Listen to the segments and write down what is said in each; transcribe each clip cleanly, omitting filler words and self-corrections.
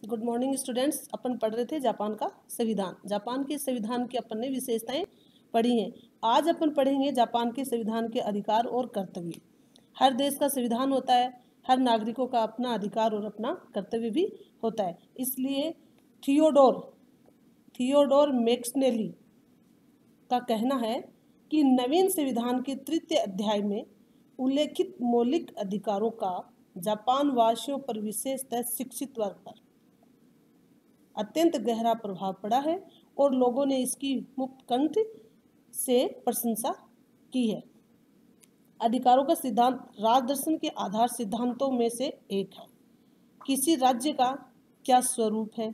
Good morning students. अपन पढ़ रहे थे जापान का संविधान। जापान के संविधान की अपन ने विशेषताएं पढ़ी हैं। आज अपन पढ़ेंगे जापान के संविधान के अधिकार और कर्तव्य। हर देश का संविधान होता है, हर नागरिकों का अपना अधिकार और अपना कर्तव्य भी होता है। इसलिए थियोडोर मैक्सनेली का कहना है कि नवीन संविधान के तृतीय अध्याय में उल्लेखित मौलिक अधिकारों का जापान वासियों पर, विशेषतः शिक्षित वर्ग पर अत्यंत गहरा प्रभाव पड़ा है और लोगों ने इसकी मुक्त कंठ से प्रशंसा की है। अधिकारों का सिद्धांत राजदर्शन के आधार सिद्धांतों में से एक है। किसी राज्य का क्या स्वरूप है,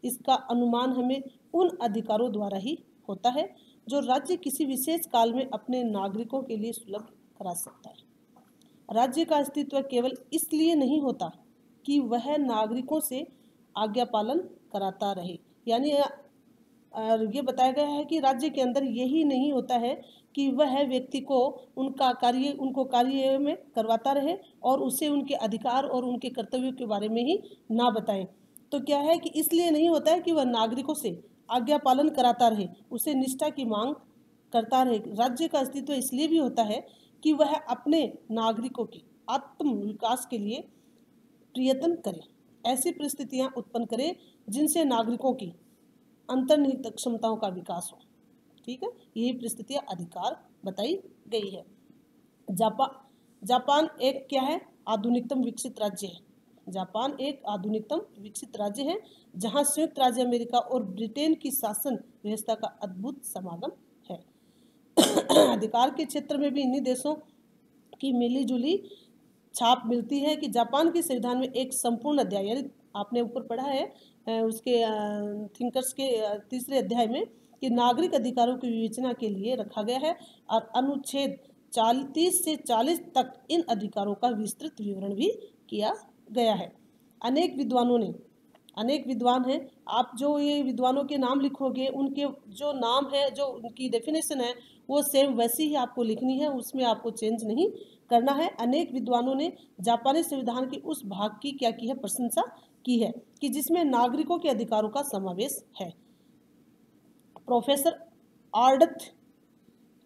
इसका अनुमान हमें उन अधिकारों द्वारा ही होता है जो राज्य किसी विशेष काल में अपने नागरिकों के लिए सुलभ करा सकता है। राज्य का अस्तित्व केवल इसलिए नहीं होता कि वह नागरिकों से आज्ञा पालन कराता रहे, यानी ये बताया गया है कि राज्य के अंदर यही नहीं होता है कि वह व्यक्ति को उनको कार्य में करवाता रहे और उसे उनके अधिकार और उनके कर्तव्यों के बारे में ही ना बताएं। तो क्या है कि इसलिए नहीं होता है कि वह नागरिकों से आज्ञा पालन कराता रहे, उसे निष्ठा की मांग करता रहे। राज्य का अस्तित्व इसलिए भी होता है कि वह अपने नागरिकों के आत्म विकास के लिए प्रयत्न करे, ऐसी परिस्थितियां उत्पन्न करे जिनसे नागरिकों की अंतर्निहित क्षमताओं का विकास हो। ठीक है, यही परिस्थितियां अधिकार बताई गई है। जापान एक क्या है? आधुनिकतम विकसित राज्य है। जापान एक आधुनिकतम विकसित राज्य है जहां संयुक्त राज्य अमेरिका और ब्रिटेन की शासन व्यवस्था का अद्भुत समागम है। अधिकार के क्षेत्र में भी इन्हीं देशों की मिलीजुली छाप मिलती है कि जापान के संविधान में एक संपूर्ण अध्याय, यानी आपने ऊपर पढ़ा है उसके थिंकर्स के तीसरे अध्याय में, कि नागरिक अधिकारों की विवेचना के लिए रखा गया है और अनुच्छेद 30 से 40 तक इन अधिकारों का विस्तृत विवरण भी किया गया है। अनेक विद्वान हैं, आप जो ये विद्वानों के नाम लिखोगे उनके जो नाम है, जो उनकी डेफिनेशन है वो सेम वैसी ही आपको लिखनी है, उसमें आपको चेंज नहीं करना है। अनेक विद्वानों ने जापानी संविधान के उस भाग की क्या की है? प्रशंसा की है कि जिसमें नागरिकों के अधिकारों का समावेश है। प्रोफेसर आर्डथ,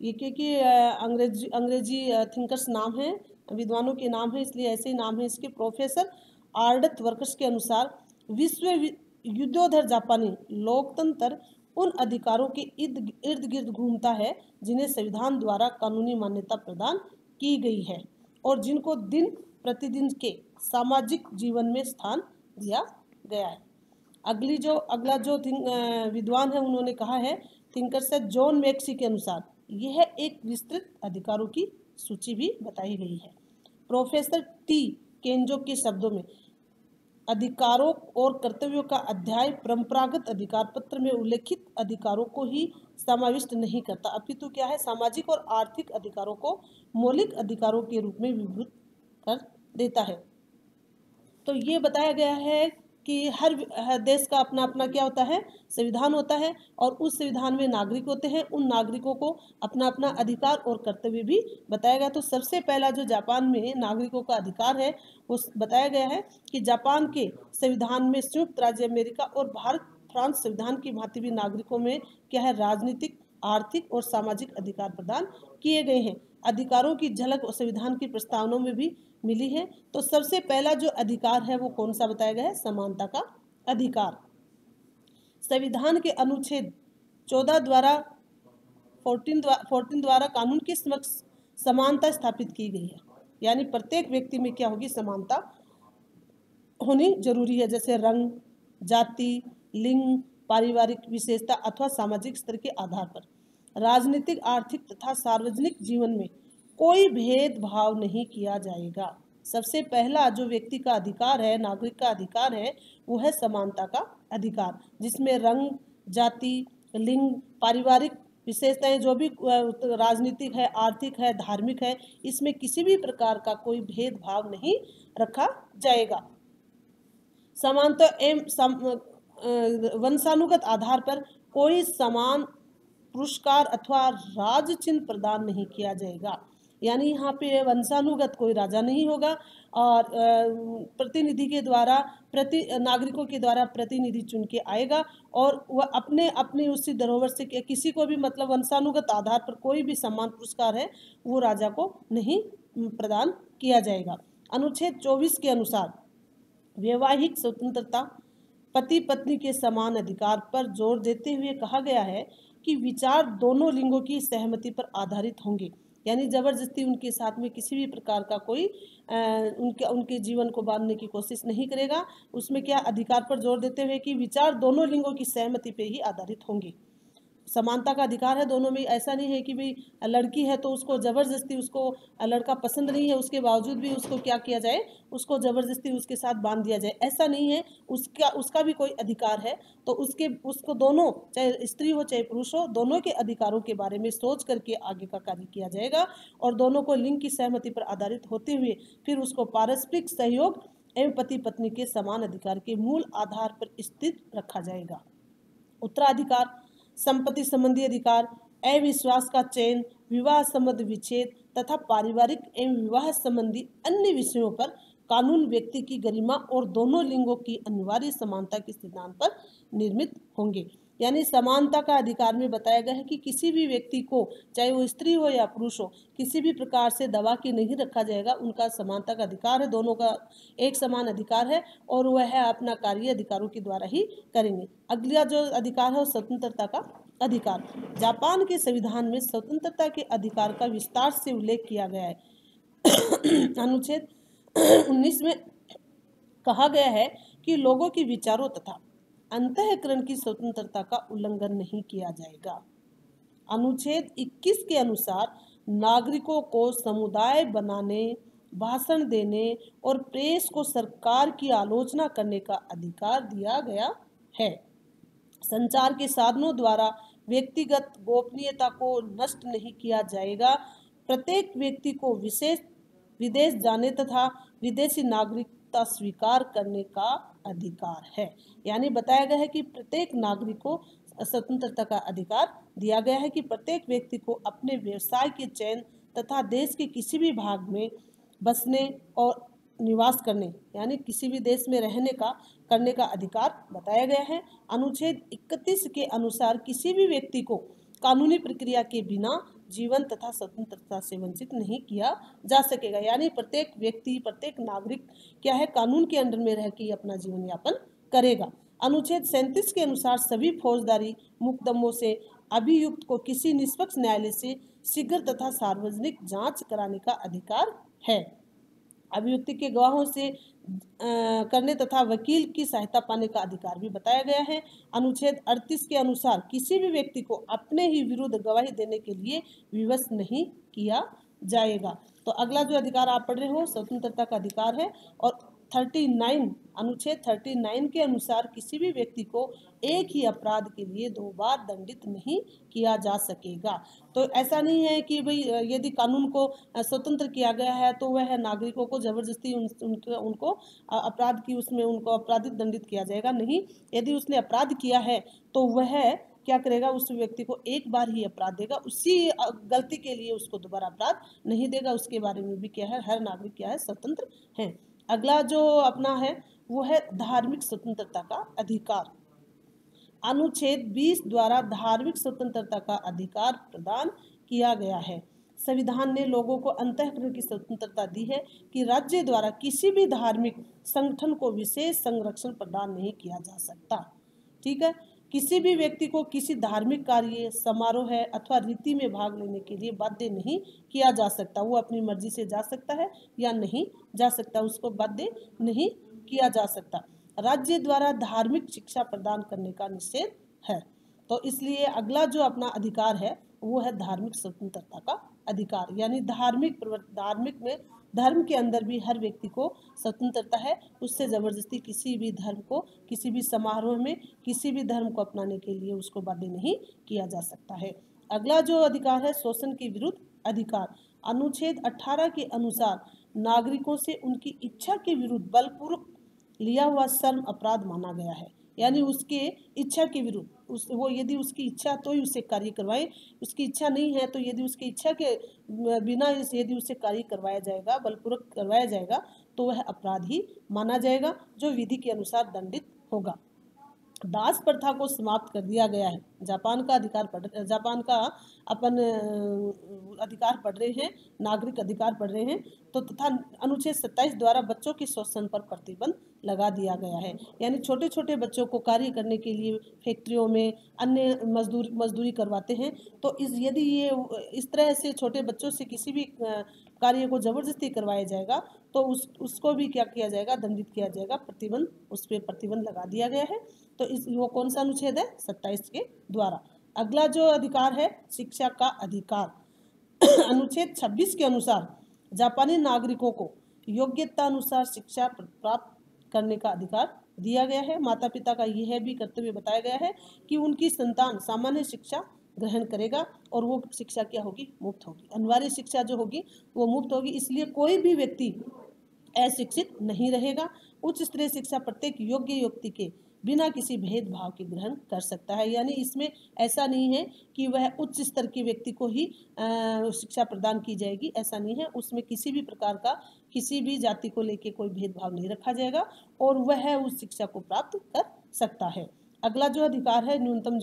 ये क्योंकि अंग्रेजी थिंकर्स नाम है, विद्वानों के नाम है इसलिए ऐसे ही नाम है इसके। प्रोफेसर आर्डथ वर्कर्स के अनुसार विश्व युद्धोत्तर जापानी लोकतंत्र उन अधिकारों के इर्द गिर्द घूमता है जिन्हें संविधान द्वारा कानूनी मान्यता प्रदान की गई है और जिनको दिन प्रतिदिन के सामाजिक जीवन में स्थान दिया गया है। अगला जो विद्वान है उन्होंने कहा है, थिंकर्स है जॉन मैक्सी के अनुसार यह एक विस्तृत अधिकारों की सूची भी बताई गई है। प्रोफेसर टी केंजो के शब्दों में, अधिकारों और कर्तव्यों का अध्याय परंपरागत अधिकार पत्र में उल्लेखित अधिकारों को ही समाविष्ट नहीं करता, अपितु क्या है? सामाजिक और आर्थिक अधिकारों को मौलिक अधिकारों के रूप में विभूत कर देता है। तो ये बताया गया है कि हर देश का अपना अपना क्या होता है? संविधान होता है और उस संविधान में नागरिक होते हैं, उन नागरिकों को अपना अपना अधिकार और कर्तव्य भी बताया गया। तो सबसे पहला जो जापान में नागरिकों का अधिकार है वो बताया गया है कि जापान के संविधान में संयुक्त राज्य अमेरिका और भारत फ्रांस संविधान की भांति भी नागरिकों में क्या है? राजनीतिक, आर्थिक और सामाजिक अधिकार प्रदान किए गए हैं। अधिकारों की झलक संविधान की प्रस्तावनाओं में भी मिली है। तो सबसे पहला जो अधिकार है वो कौन सा बताया गया है? समानता का अधिकार। संविधान के अनुच्छेद 14 द्वारा 14 द्वारा कानून के समक्ष समानता स्थापित की गई है, यानी प्रत्येक व्यक्ति में क्या होगी? समानता होनी जरूरी है, जैसे रंग, जाति, लिंग, पारिवारिक विशेषता अथवा सामाजिक स्तर के आधार पर राजनीतिक, आर्थिक तथा सार्वजनिक जीवन में कोई भेदभाव नहीं किया जाएगा। सबसे पहला जो व्यक्ति का अधिकार है, नागरिक का अधिकार है, वो है समानता का अधिकार, जिसमें रंग, जाति, लिंग, पारिवारिक विशेषताएं जो भी राजनीतिक है, आर्थिक है, धार्मिक है, इसमें किसी भी प्रकार का कोई भेदभाव नहीं रखा जाएगा। समानता एवं वंशानुगत आधार पर कोई समान पुरस्कार अथवा राज चिन्ह प्रदान नहीं किया जाएगा। यानी यहाँ पे वंशानुगत कोई राजा नहीं होगा और प्रतिनिधि के द्वारा नागरिकों के द्वारा प्रतिनिधि चुन के आएगा और वह अपने उसी धरोहर से किसी को भी मतलब वंशानुगत आधार पर कोई भी सम्मान पुरस्कार है वो राजा को नहीं प्रदान किया जाएगा। अनुच्छेद 24 के अनुसार वैवाहिक स्वतंत्रता, पति पत्नी के समान अधिकार पर जोर देते हुए कहा गया है कि विचार दोनों लिंगों की सहमति पर आधारित होंगे। यानी जबरदस्ती उनके साथ में किसी भी प्रकार का कोई उनके जीवन को बांधने की कोशिश नहीं करेगा। उसमें क्या अधिकार पर जोर देते हुए कि विचार दोनों लिंगों की सहमति पे ही आधारित होंगे। समानता का अधिकार है दोनों में। ऐसा नहीं है कि भाई लड़की है तो उसको ज़बरदस्ती, उसको लड़का पसंद नहीं है उसके बावजूद भी उसको क्या किया जाए, उसको ज़बरदस्ती उसके साथ बांध दिया जाए, ऐसा नहीं है। उसका भी कोई अधिकार है तो उसको दोनों, चाहे स्त्री हो चाहे पुरुष हो, दोनों के अधिकारों के बारे में सोच करके आगे का कार्य किया जाएगा और दोनों को लिंग की सहमति पर आधारित होते हुए फिर उसको पारस्परिक सहयोग एवं पति पत्नी के समान अधिकार के मूल आधार पर स्थित रखा जाएगा। उत्तराधिकार, संपत्ति संबंधी अधिकार, अविश्वास का चयन, विवाह संबंध विच्छेद तथा पारिवारिक एवं विवाह संबंधी अन्य विषयों पर कानून व्यक्ति की गरिमा और दोनों लिंगों की अनिवार्य समानता के सिद्धांत पर निर्मित होंगे। यानी समानता का अधिकार में बताया गया है कि किसी भी व्यक्ति को, चाहे वो स्त्री हो या पुरुष हो, किसी भी प्रकार से दबा के नहीं रखा जाएगा। उनका समानता का अधिकार है, दोनों का एक समान अधिकार है और वह अपना कार्य अधिकारों के द्वारा ही करेंगे। अगला जो अधिकार है वो स्वतंत्रता का अधिकार। जापान के संविधान में स्वतंत्रता के अधिकार का विस्तार से उल्लेख किया गया है। अनुच्छेद 19 में कहा गया है कि लोगों के विचारों तथा अंतःकरण की स्वतंत्रता का उल्लंघन नहीं किया जाएगा। अनुच्छेद 21 के अनुसार नागरिकों को समुदाय बनाने, भाषण देने और प्रेस को सरकार की आलोचना करने का अधिकार दिया गया है। संचार के साधनों द्वारा व्यक्तिगत गोपनीयता को नष्ट नहीं किया जाएगा। प्रत्येक व्यक्ति को विदेश जाने तथा विदेशी नागरिकता स्वीकार करने का अधिकार है। यानी बताया गया है कि प्रत्येक नागरिक को स्वतंत्रता का अधिकार दिया गया है कि प्रत्येक व्यक्ति को अपने व्यवसाय के चयन तथा देश के किसी भी भाग में बसने और निवास करने, यानी किसी भी देश में करने का अधिकार बताया गया है। अनुच्छेद 31 के अनुसार किसी भी व्यक्ति को कानूनी प्रक्रिया के बिना जीवन तथा स्वतंत्रता से वंचित नहीं किया जा सकेगा। यानी प्रत्येक व्यक्ति, प्रत्येक नागरिक क्या है, कानून के अंडर में रह के अपना जीवन यापन करेगा। अनुच्छेद 37 के अनुसार सभी फौजदारी मुकदमों से अभियुक्त को किसी निष्पक्ष न्यायालय से शीघ्र तथा सार्वजनिक जांच कराने का अधिकार है। अभियुक्ति के गवाहों से करने तथा वकील की सहायता पाने का अधिकार भी बताया गया है। अनुच्छेद 38 के अनुसार किसी भी व्यक्ति को अपने ही विरुद्ध गवाही देने के लिए विवश नहीं किया जाएगा। तो अगला जो अधिकार आप पढ़ रहे हो स्वतंत्रता का अधिकार है। और 39 अनुच्छेद 39 के अनुसार किसी भी व्यक्ति को एक ही अपराध के लिए 2 बार दंडित नहीं किया जा सकेगा। तो ऐसा नहीं है कि भाई यदि कानून को स्वतंत्र किया गया है तो वह नागरिकों को जबरदस्ती उनको अपराध की उसमें उनको अपराधित दंडित किया जाएगा, नहीं। यदि उसने अपराध किया है तो वह क्या करेगा, उस व्यक्ति को एक बार ही अपराध देगा, उसी गलती के लिए उसको दोबारा अपराध नहीं देगा। उसके बारे में भी क्या है, हर नागरिक क्या है, स्वतंत्र है। अगला जो अपना है वो है धार्मिक स्वतंत्रता का अधिकार। अनुच्छेद 20 द्वारा धार्मिक स्वतंत्रता का अधिकार प्रदान किया गया है। संविधान ने लोगों को अंतःकरण की स्वतंत्रता दी है कि राज्य द्वारा किसी भी धार्मिक संगठन को विशेष संरक्षण प्रदान नहीं किया जा सकता। ठीक है, किसी भी व्यक्ति को किसी धार्मिक कार्य, समारोह है अथवा रीति में भाग लेने के लिए बाध्य नहीं किया जा सकता। वो अपनी मर्जी से जा सकता है या नहीं जा सकता, उसको बाध्य नहीं किया जा सकता। राज्य द्वारा धार्मिक शिक्षा प्रदान करने का निषेध है। तो इसलिए अगला जो अपना अधिकार है वो है धार्मिक स्वतंत्रता का अधिकार। यानी धार्मिक में धर्म के अंदर भी हर व्यक्ति को स्वतंत्रता है, उससे जबरदस्ती किसी भी धर्म को, किसी भी समारोह में किसी भी धर्म को अपनाने के लिए उसको बाध्य नहीं किया जा सकता है। अगला जो अधिकार है शोषण के विरुद्ध अधिकार। अनुच्छेद 18 के अनुसार नागरिकों से उनकी इच्छा के विरुद्ध बलपूर्वक लिया हुआ श्रम अपराध माना गया है। यानी उसके इच्छा के विरुद्ध वो यदि उसकी इच्छा तो ही उसे कार्य करवाए, उसकी इच्छा नहीं है तो यदि उसकी इच्छा के बिना यदि उसे कार्य करवाया जाएगा, बलपूर्वक करवाया जाएगा, तो वह अपराध ही माना जाएगा, जो विधि के अनुसार दंडित होगा। दास प्रथा को समाप्त कर दिया गया है। जापान का अपन अधिकार पढ़ रहे हैं, नागरिक अधिकार पढ़ रहे हैं, तो तथा अनुच्छेद 27 द्वारा बच्चों के शोषण पर प्रतिबंध लगा दिया गया है। यानी छोटे छोटे बच्चों को कार्य करने के लिए फैक्ट्रियों में अन्य मजदूरी करवाते हैं, तो यदि ये इस तरह से छोटे बच्चों से किसी भी कार्य को जबरदस्ती करवाया जाएगा, तो उसको भी क्या किया जाएगा, दंडित किया जाएगा, उस पर प्रतिबंध लगा दिया गया है। तो वो कौन सा अनुच्छेद है, 27 के द्वारा। अगला जो अधिकार है, शिक्षा का अधिकार। अनुच्छेद 26 के अनुसार जापानी नागरिकों को योग्यता अनुसार शिक्षा प्राप्त करने का अधिकार दिया गया है। माता पिता का यह भी कर्तव्य बताया गया है कि उनकी संतान सामान्य शिक्षा ग्रहण करेगा, और वो शिक्षा क्या होगी, मुफ्त होगी। अनिवार्य शिक्षा जो होगी वो मुफ्त होगी, इसलिए कोई भी व्यक्ति अशिक्षित नहीं रहेगा। उच्च स्तरीय शिक्षा प्रत्येक योग्य व्यक्ति के बिना किसी भेदभाव के ग्रहण कर सकता है। यानी इसमें ऐसा नहीं है कि वह उच्च स्तर के व्यक्ति को ही शिक्षा प्रदान की जाएगी, ऐसा नहीं है। उसमें किसी भी प्रकार का, किसी भी जाति को लेकर कोई भेदभाव नहीं रखा जाएगा, और वह उस शिक्षा को प्राप्त कर सकता है। अगला जो अधिकार है, न्यूनतम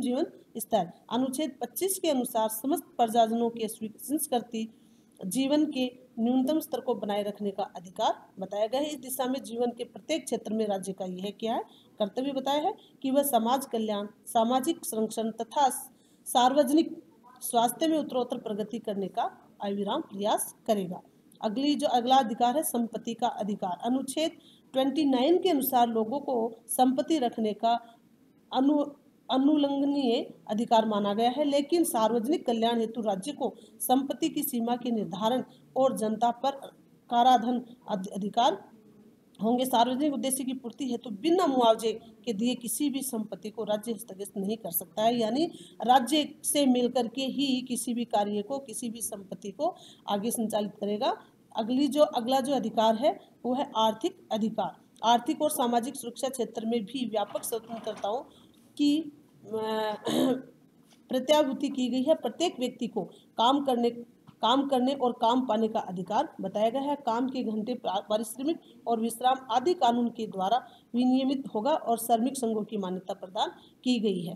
जीवन स्तर। अनुच्छेद 25 के अनुसार समस्त प्रजाजनों के संस्कृति जीवन के न्यूनतम स्तर को बनाए रखने का अधिकार बताया गया है। इस दिशा में जीवन के प्रत्येक क्षेत्र में राज्य का यह क्या है, कर्तव्य बताया है कि वह समाज कल्याण, सामाजिक संरक्षण तथा सार्वजनिक स्वास्थ्य में उत्तरोत्तर प्रगति करने का अविराम प्रयास करेगा। अगला अधिकार है संपत्ति का अधिकार। अनुच्छेद 29 के अनुसार लोगों को संपत्ति रखने का अनुल्लंघनीय अधिकार माना गया है, लेकिन सार्वजनिक कल्याण हेतु राज्य को संपत्ति की सीमा के निर्धारण और जनता पर कराधान अधिकार होंगे। सार्वजनिक उद्देश्य की पूर्ति हेतु बिना मुआवजे के दिए किसी भी संपत्ति को राज्य स्थगित नहीं कर सकता है। यानी राज्य से मिलकर के ही किसी भी कार्य को, किसी भी संपत्ति को आगे संचालित करेगा। अगला जो अधिकार है वो है आर्थिक अधिकार। आर्थिक और सामाजिक सुरक्षा क्षेत्र में भी व्यापक स्वतंत्रताओं की प्रत्याभूति की गई है। प्रत्येक व्यक्ति को काम करने और काम पाने का अधिकार बताया गया है। काम के घंटे, पारिश्रमिक और विश्राम आदि कानून के द्वारा विनियमित होगा, और श्रमिक संघों की मान्यता प्रदान की गई है।